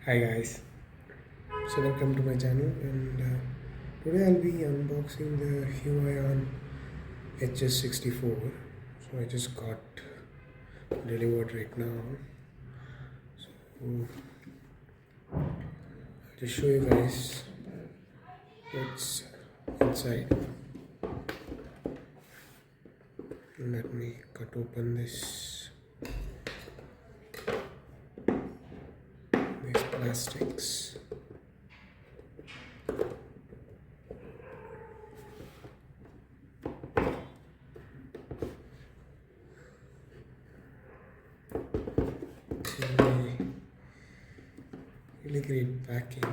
Hi guys, so welcome to my channel and today I'll be unboxing the Huion HS64. So I just got delivered right now. So I'll just show you guys what's inside. Let me cut open these plastics. Really great packing.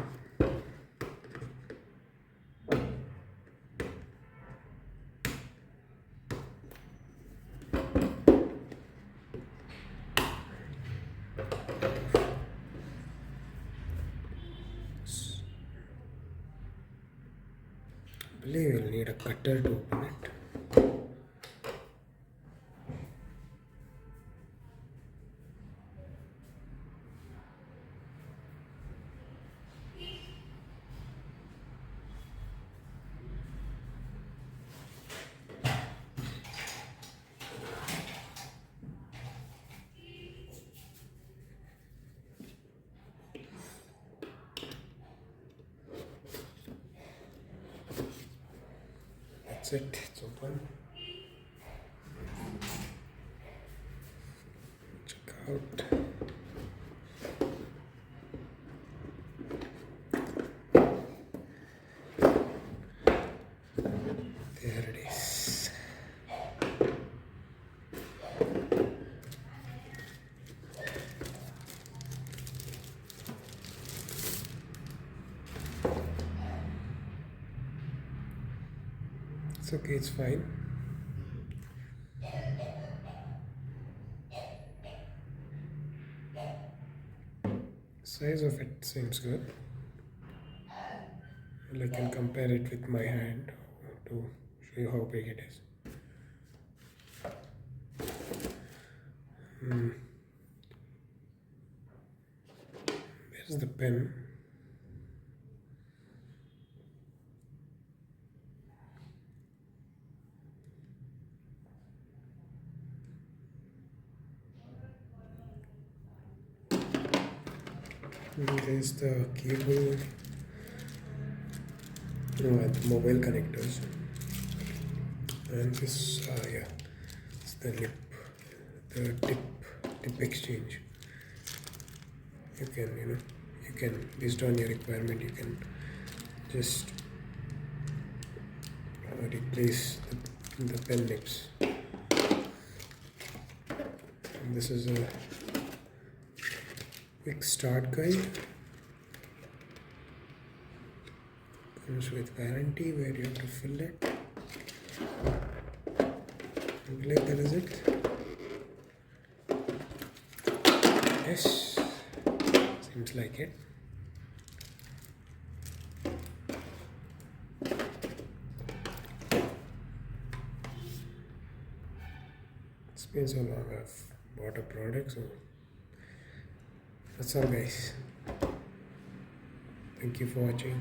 I believe you'll need a cutter to open it. That's it, it's open. Check out. There it is. It's okay, it's fine. Size of it seems good. Well, I can compare it with my hand to show you how big it is. There's the pen. And there's the cable, and the mobile connectors. And this, yeah, it's the tip exchange. You can, based on your requirement, you can just replace the pen nips. And this is a quick start guide. Comes with warranty where you have to fill it. I believe that is it. Yes, seems like it. It's been so long I've bought a product, so that's all guys. Thank you for watching.